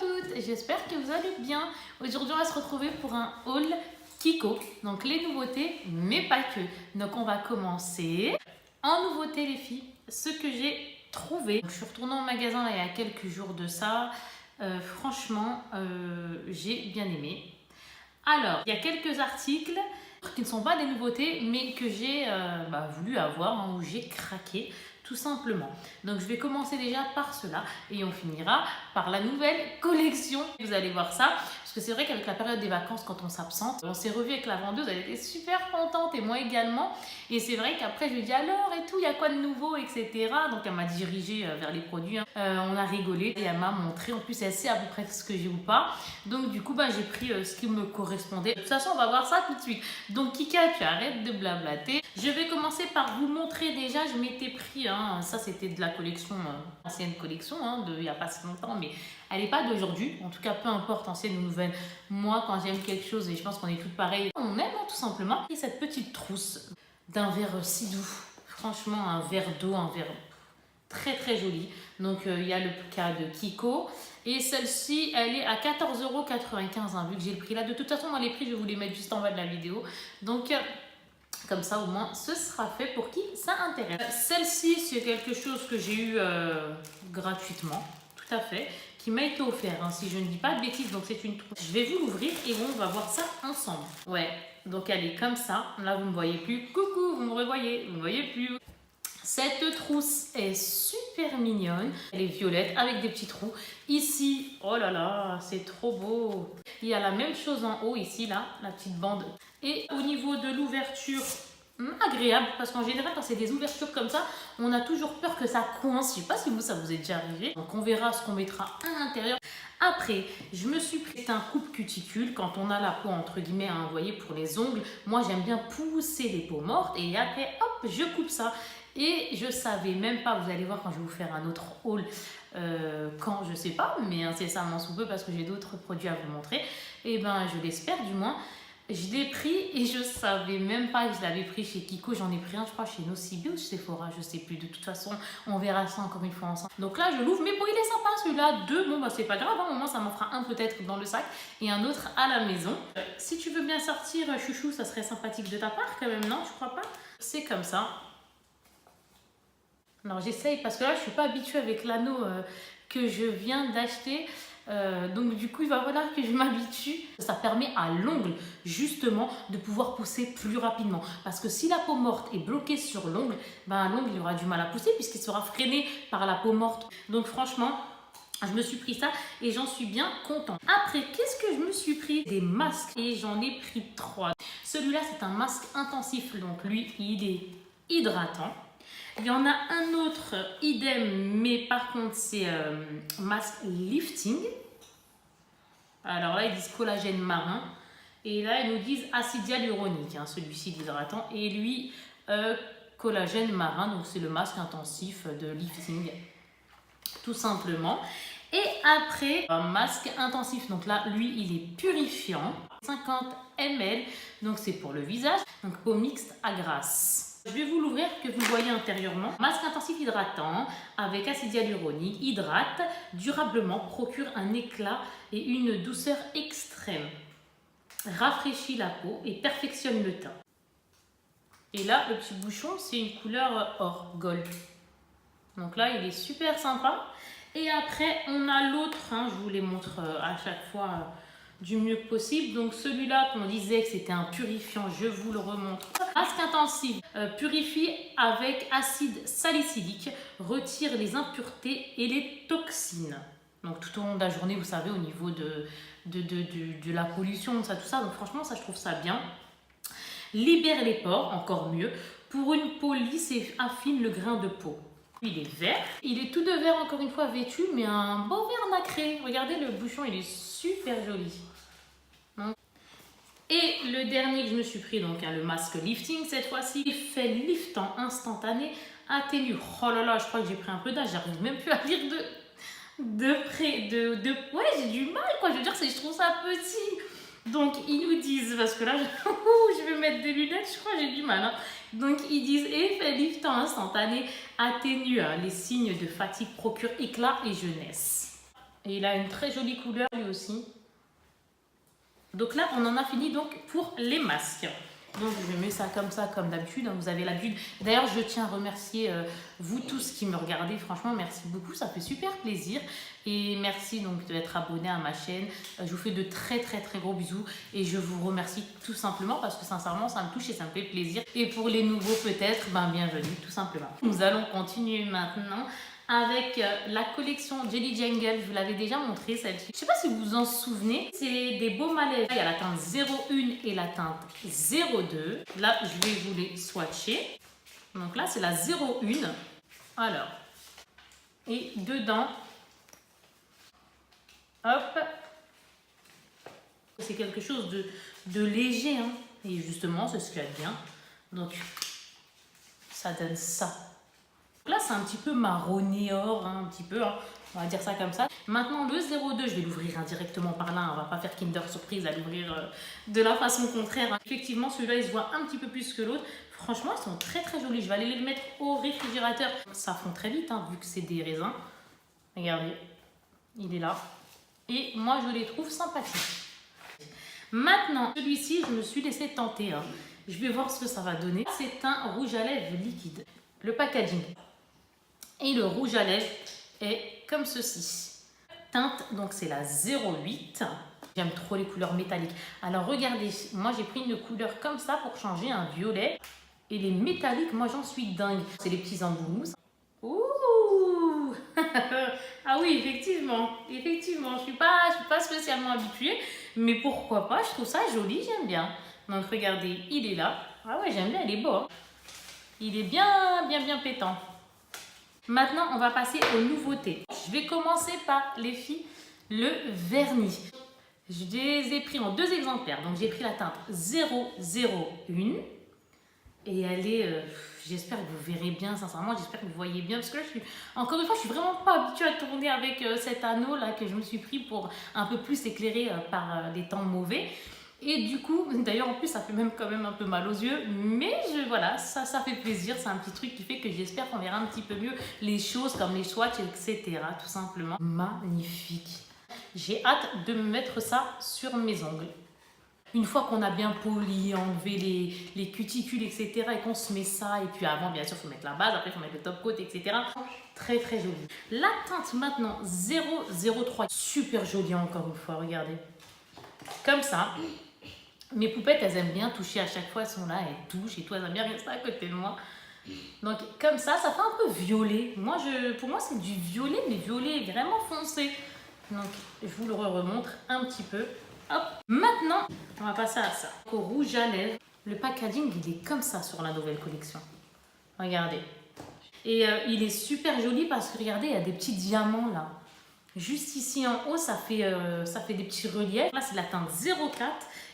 toutes, j'espère que vous allez bien. Aujourd'hui on va se retrouver pour un haul Kiko, donc les nouveautés mais pas que. Donc on va commencer. En nouveauté les filles, ce que j'ai trouvé. Je suis retournée au magasin là, il y a quelques jours de ça. Franchement, j'ai bien aimé. Alors, il y a quelques articles qui ne sont pas des nouveautés, mais que j'ai voulu avoir, où j'ai craqué, tout simplement. Donc, je vais commencer déjà par cela et on finira par la nouvelle collection. Vous allez voir ça, parce que c'est vrai qu'avec la période des vacances, quand on s'absente, on s'est revu avec la vendeuse, elle était super contente et moi également. Et c'est vrai qu'après, je lui ai dit alors et tout, il y a quoi de nouveau, etc. Donc, elle m'a dirigée vers les produits. On a rigolé et elle m'a montré. En plus, elle sait à peu près ce que j'ai ou pas. Donc, du coup, j'ai pris ce qui me correspondait. De toute façon, on va voir ça tout de suite. Donc, Kika, tu arrêtes de blablater. Je vais commencer par vous montrer déjà. Je m'étais pris, ça c'était de la collection, ancienne collection, il n'y a pas si longtemps, mais elle n'est pas d'aujourd'hui. En tout cas, peu importe, ancienne ou nouvelle. Moi, quand j'aime quelque chose, et je pense qu'on est toutes pareilles, on aime tout simplement. Et cette petite trousse d'un verre si doux. Franchement, un verre d'eau, un verre très très joli. Donc, il y a le cas de Kiko. Et celle-ci, elle est à 14,95 €, vu que j'ai le prix là. De toute façon, dans les prix, je vais vous les mettre juste en bas de la vidéo. Donc, comme ça, au moins, ce sera fait pour qui ça intéresse. Celle-ci, c'est quelque chose que j'ai eu gratuitement, tout à fait, qui m'a été offert, si je ne dis pas de bêtises. Donc, c'est une trousse. Je vais vous l'ouvrir et on va voir ça ensemble. Ouais, donc elle est comme ça. Là, vous ne me voyez plus. Coucou, vous me revoyez. Vous ne me voyez plus. Cette trousse est super mignonne. Elle est violette avec des petits trous. Ici, oh là là, c'est trop beau. Il y a la même chose en haut ici, là, la petite bande. Et au niveau de l'ouverture, agréable. Parce qu'en général, quand c'est des ouvertures comme ça, on a toujours peur que ça coince. Je ne sais pas si vous, ça vous est déjà arrivé. Donc on verra ce qu'on mettra à l'intérieur. Après, je me suis pris un coupe cuticule quand on a la peau entre guillemets à envoyer pour les ongles. Moi, j'aime bien pousser les peaux mortes et après, hop, je coupe ça. Et je savais même pas, vous allez voir quand je vais vous faire un autre haul, quand je sais pas, mais incessamment sous peu parce que j'ai d'autres produits à vous montrer. Et je l'espère du moins. Je l'ai pris et je savais même pas que je l'avais pris chez Kiko. J'en ai pris un, je crois, chez Nocibi ou chez Sephora, je sais plus. De toute façon, on verra ça encore une fois ensemble. Donc là, je l'ouvre, mais bon, il est sympa celui-là. Deux, bon, c'est pas grave, au moins ça m'en fera un peut-être dans le sac et un autre à la maison. Si tu veux bien sortir, chouchou, ça serait sympathique de ta part quand même, non? Tu crois pas? C'est comme ça. Alors j'essaye parce que là, je suis pas habituée avec l'anneau que je viens d'acheter. Donc du coup il va falloir que je m'habitue. Ça permet à l'ongle justement de pouvoir pousser plus rapidement, parce que si la peau morte est bloquée sur l'ongle, l'ongle il aura du mal à pousser puisqu'il sera freiné par la peau morte. Donc franchement, je me suis pris ça et j'en suis bien contente. Après, qu'est-ce que je me suis pris? Des masques et j'en ai pris 3. Celui-là c'est un masque intensif, donc lui il est hydratant. Il y en a un autre, idem, mais par contre, c'est masque lifting. Alors là, ils disent collagène marin. Et là, ils nous disent acide hyaluronique, celui-ci hydratant. Et lui, collagène marin, donc c'est le masque intensif de lifting, tout simplement. Et après, un masque intensif, donc là, lui, il est purifiant. 50 ml, donc c'est pour le visage. Donc peau mixte à grasse. Je vais vous l'ouvrir que vous voyez intérieurement. Masque intensif hydratant avec acide hyaluronique, hydrate durablement, procure un éclat et une douceur extrême. Rafraîchit la peau et perfectionne le teint. Et là, le petit bouchon, c'est une couleur or, gold. Donc là, il est super sympa. Et après, on a l'autre, je vous les montre à chaque fois du mieux que possible. Donc celui-là qu'on disait que c'était un purifiant, je vous le remontre. Masque intensif, purifie avec acide salicylique, retire les impuretés et les toxines. Donc tout au long de la journée, vous savez, au niveau de la pollution, tout ça. Donc franchement, ça je trouve ça bien. Libère les pores, encore mieux, pour une peau lisse et affine le grain de peau. Il est vert. Il est tout de vert, encore une fois, vêtu, mais un beau vert nacré. Regardez, le bouchon, il est super joli. Et le dernier que je me suis pris, donc le masque lifting, cette fois-ci, effet liftant instantané, atténue. Oh là là, je crois que j'ai pris un peu d'âge, j'arrive même plus à lire de près. Ouais, j'ai du mal, quoi. Je veux dire, je trouve ça petit. Donc, ils nous disent, parce que là, je vais mettre des lunettes, je crois que j'ai du mal. Donc, ils disent effet liftant instantané, atténue les signes de fatigue, procure éclat et jeunesse. Et il a une très jolie couleur lui aussi. Donc là, on en a fini donc pour les masques. Donc je mets ça comme d'habitude, hein, vous avez l'habitude. D'ailleurs, je tiens à remercier vous tous qui me regardez. Franchement, merci beaucoup, ça fait super plaisir. Et merci donc d'être abonné à ma chaîne. Je vous fais de très gros bisous. Et je vous remercie tout simplement parce que sincèrement, ça me touche et ça me fait plaisir. Et pour les nouveaux peut-être, bienvenue tout simplement. Nous allons continuer maintenant avec la collection Jelly Jungle. Je vous l'avais déjà montré celle-ci. Je ne sais pas si vous vous en souvenez. C'est des baumes à lèvres. Il y a la teinte 01 et la teinte 02. Là, je vais vous les swatcher. Donc là, c'est la 01. Alors, et dedans, hop, c'est quelque chose de léger. Hein. Et justement, c'est ce qu'il y a de bien. Donc, ça donne ça. Là, c'est un petit peu marronné or, hein, un petit peu, hein, on va dire ça comme ça. Maintenant, le 02, je vais l'ouvrir indirectement par là. On va pas faire Kinder Surprise à l'ouvrir de la façon contraire. Hein. Effectivement, celui-là, il se voit un petit peu plus que l'autre. Franchement, ils sont très jolis. Je vais aller les mettre au réfrigérateur. Ça fond très vite, hein, vu que c'est des raisins. Regardez, il est là. Et moi, je les trouve sympathiques. Maintenant, celui-ci, je me suis laissé tenter. Hein. Je vais voir ce que ça va donner. C'est un rouge à lèvres liquide. Le packaging. Et le rouge à lèvres est comme ceci. Teinte, donc c'est la 08. J'aime trop les couleurs métalliques. Alors regardez, moi j'ai pris une couleur comme ça pour changer, un violet. Et les métalliques, moi j'en suis dingue. C'est les petits embouts. Ouh. Ah oui, effectivement. Effectivement, je suis pas spécialement habituée. Mais pourquoi pas, je trouve ça joli, j'aime bien. Donc regardez, il est là. Ah ouais, j'aime bien, il est beau. Hein. Il est bien pétant. Maintenant, on va passer aux nouveautés. Je vais commencer par, les filles, le vernis. Je les ai pris en 2 exemplaires. Donc, j'ai pris la teinte 001. Et elle est... j'espère que vous verrez bien, sincèrement. J'espère que vous voyez bien. Parce que là, encore une fois, je suis vraiment pas habituée à tourner avec cet anneau-là que je me suis pris pour un peu plus éclairer par les temps mauvais. Et du coup, d'ailleurs en plus ça fait même quand même un peu mal aux yeux, mais voilà, ça fait plaisir, c'est un petit truc qui fait que j'espère qu'on verra un petit peu mieux les choses comme les swatchs, etc. tout simplement. Magnifique. J'ai hâte de me mettre ça sur mes ongles. Une fois qu'on a bien poli, enlevé les cuticules, etc. et qu'on se met ça, et puis avant bien sûr il faut mettre la base, après il faut mettre le top coat, etc. Très joli. La teinte maintenant 003, super jolie encore une fois, regardez. Comme ça. Mes poupettes, elles aiment bien toucher à chaque fois, elles sont là, elles touchent et tout, elles aiment bien rester à côté de moi. Donc comme ça fait un peu violet. Pour moi, c'est du violet, mais violet vraiment foncé. Donc je vous le remontre un petit peu. Hop. Maintenant, on va passer à ça. Au rouge à lèvres. Le packaging, il est comme ça sur la nouvelle collection. Regardez. Et il est super joli parce que regardez, il y a des petits diamants là. Juste ici en haut, ça fait des petits reliefs. Là, c'est la teinte 04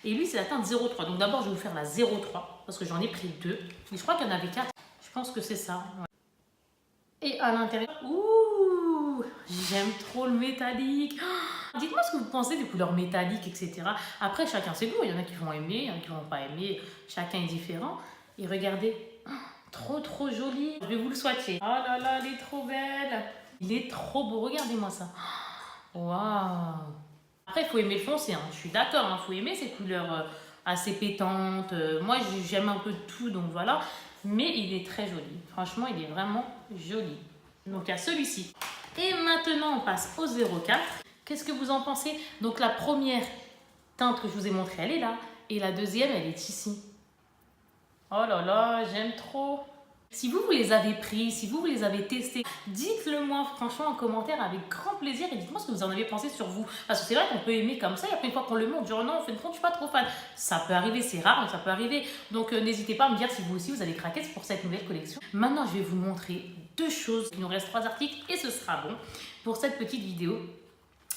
et lui, c'est la teinte 03. Donc d'abord, je vais vous faire la 03 parce que j'en ai pris 2. Et je crois qu'il y en avait 4. Je pense que c'est ça. Ouais. Et à l'intérieur, ouh, j'aime trop le métallique. Oh, dites-moi ce que vous pensez des couleurs métalliques, etc. Après, chacun ses goûts. Il y en a qui vont aimer, il y en a qui ne vont pas aimer. Chacun est différent. Et regardez, trop joli. Je vais vous le swatcher. Oh là là, elle est trop belle. Il est trop beau, regardez-moi ça. Waouh. Après, il faut aimer le foncé, hein. Je suis d'accord, il faut aimer ces couleurs assez pétantes. Moi, j'aime un peu de tout, donc voilà. Mais il est très joli. Franchement, il est vraiment joli. Donc, il y a celui-ci. Et maintenant, on passe au 04. Qu'est-ce que vous en pensez? Donc, la première teinte que je vous ai montrée, elle est là. Et la deuxième, elle est ici. Oh là là, j'aime trop. Si vous les avez pris, si vous les avez testés, dites-le moi franchement en commentaire avec grand plaisir et dites-moi ce que vous en avez pensé sur vous. Parce que c'est vrai qu'on peut aimer comme ça et après une fois qu'on le montre, genre non, en fin de compte, je suis pas trop fan. Ça peut arriver, c'est rare, mais ça peut arriver. Donc n'hésitez pas à me dire si vous aussi vous avez craqué pour cette nouvelle collection. Maintenant, je vais vous montrer 2 choses. Il nous reste 3 articles et ce sera bon pour cette petite vidéo.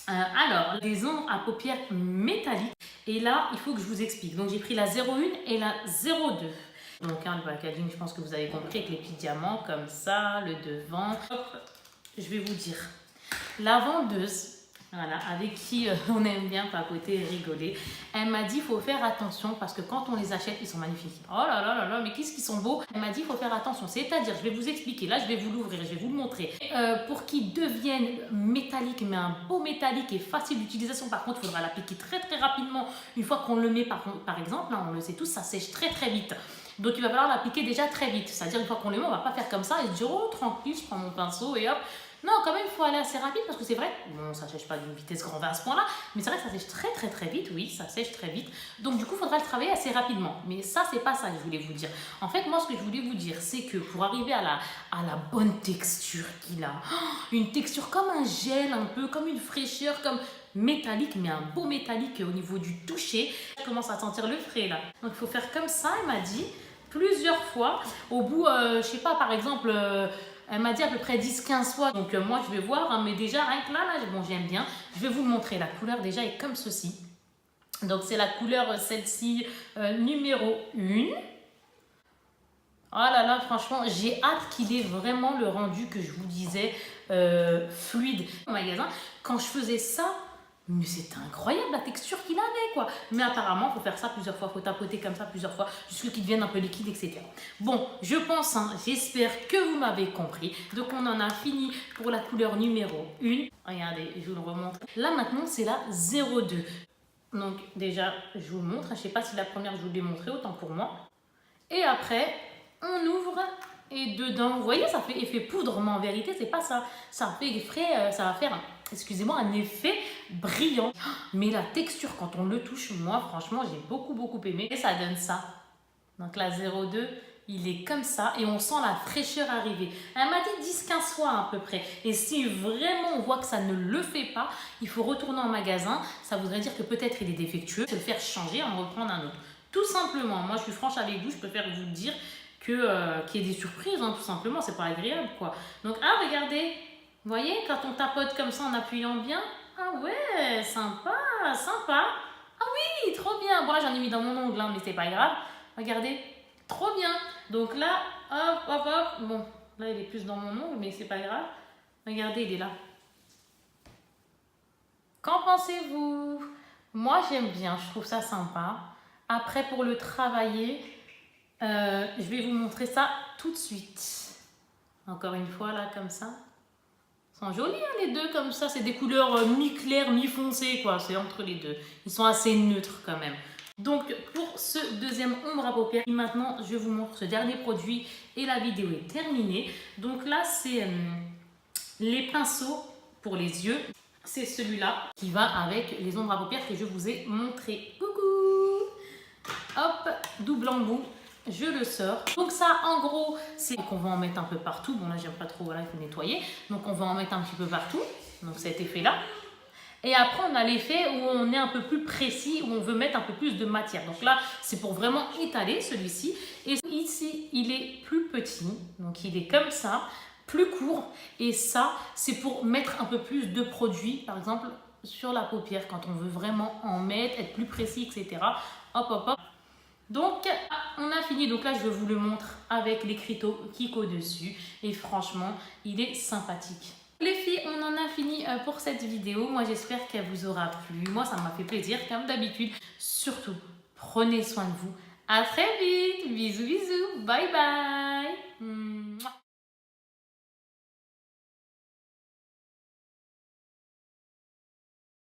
Alors, des ombres à paupières métalliques. Et là, il faut que je vous explique. Donc j'ai pris la 01 et la 02. Donc le packaging, je pense que vous avez compris, avec les petits diamants comme ça, le devant. Hop, je vais vous dire. La vendeuse voilà, avec qui on aime bien papoter et rigoler. Elle m'a dit, il faut faire attention parce que quand on les achète, ils sont magnifiques. Oh là là là là, mais qu'est-ce qu'ils sont beaux. Elle m'a dit, il faut faire attention. C'est-à-dire, je vais vous expliquer. Là, je vais vous l'ouvrir, je vais vous le montrer. Pour qu'ils deviennent métalliques, mais un beau métallique et facile d'utilisation, par contre, il faudra l'appliquer très très rapidement. Une fois qu'on le met, par exemple, là, on le sait tous, ça sèche très très vite. Donc, il va falloir l'appliquer déjà très vite. C'est-à-dire, une fois qu'on le met, on ne va pas faire comme ça et se dire, oh, tranquille, je prends mon pinceau et hop. Non, quand même, il faut aller assez rapide parce que c'est vrai, bon, ça sèche pas d'une vitesse grand V à ce point-là, mais c'est vrai que ça sèche très très très vite, oui, ça sèche très vite. Donc du coup, il faudra le travailler assez rapidement. Mais ça, c'est pas ça que je voulais vous dire. En fait, moi, ce que je voulais vous dire, c'est que pour arriver à la bonne texture qu'il a, une texture comme un gel, un peu comme une fraîcheur, comme métallique, mais un beau métallique au niveau du toucher. Je commence à sentir le frais là. Donc il faut faire comme ça, elle m'a dit, plusieurs fois. Au bout, je sais pas, par exemple... elle m'a dit à peu près 10-15 fois. Donc moi je vais voir, hein, mais déjà rien que là, bon, j'aime bien. Je vais vous montrer. La couleur déjà est comme ceci. Donc c'est la couleur celle-ci numéro 1. Oh là là, franchement, j'ai hâte qu'il ait vraiment le rendu que je vous disais fluide. Au magasin, quand je faisais ça, mais c'était incroyable la texture qu'il avait quoi. Mais apparemment, il faut faire ça plusieurs fois, il faut tapoter comme ça plusieurs fois jusqu'à qu'il devienne un peu liquide, etc. Bon, je pense, hein, j'espère que vous m'avez compris. Donc on en a fini pour la couleur numéro 1. Regardez, je vous le remontre. Là maintenant, c'est la 02. Donc déjà, je vous montre. Je ne sais pas si la première, je vous l'ai montré, autant pour moi. Et après, on ouvre et dedans, vous voyez, ça fait effet poudre, mais en vérité, c'est pas ça. Ça fait effet, ça va faire... excusez-moi, un effet brillant. Mais la texture, quand on le touche, moi, franchement, j'ai beaucoup aimé. Et ça donne ça. Donc la 02, il est comme ça et on sent la fraîcheur arriver. Elle m'a dit 10-15 fois à peu près. Et si vraiment on voit que ça ne le fait pas, il faut retourner en magasin. Ça voudrait dire que peut-être il est défectueux. Se le faire changer, en reprendre un autre. Tout simplement. Moi, je suis franche avec vous. Je préfère vous dire qu'il y ait des surprises, hein, tout simplement. C'est pas agréable, quoi. Donc, ah, regardez. Vous voyez, quand on tapote comme ça en appuyant bien, ah ouais, sympa, sympa. Ah oui, trop bien. Bon là, j'en ai mis dans mon ongle, hein, mais c'est pas grave. Regardez, trop bien. Donc là, hop, hop, hop. Bon, là, il est plus dans mon ongle, mais c'est pas grave. Regardez, il est là. Qu'en pensez-vous? Moi, j'aime bien, je trouve ça sympa. Après, pour le travailler, je vais vous montrer ça tout de suite. Encore une fois, là, comme ça. Ils sont jolis, hein, les deux, comme ça. C'est des couleurs mi-clair, mi-foncé, quoi. C'est entre les deux. Ils sont assez neutres, quand même. Donc, pour ce deuxième ombre à paupières, maintenant, je vous montre ce dernier produit et la vidéo est terminée. Donc là, c'est les pinceaux pour les yeux. C'est celui-là qui va avec les ombres à paupières que je vous ai montré. Coucou! Hop, double embout. Je le sors. Donc ça, en gros, c'est qu'on va en mettre un peu partout. Bon, là, j'aime pas trop, voilà, il faut nettoyer. Donc, on va en mettre un petit peu partout. Donc, cet effet-là. Et après, on a l'effet où on est un peu plus précis, où on veut mettre un peu plus de matière. Donc là, c'est pour vraiment étaler celui-ci. Et ici, il est plus petit. Donc, il est comme ça, plus court. Et ça, c'est pour mettre un peu plus de produit, par exemple, sur la paupière, quand on veut vraiment en mettre, être plus précis, etc. Hop, hop, hop. Donc, on a fini. Donc là, je vous le montre avec l'écriteau Kiko dessus. Et franchement, il est sympathique. Les filles, on en a fini pour cette vidéo. Moi, j'espère qu'elle vous aura plu. Moi, ça m'a fait plaisir, comme d'habitude. Surtout, prenez soin de vous. À très vite. Bisous, bisous. Bye, bye.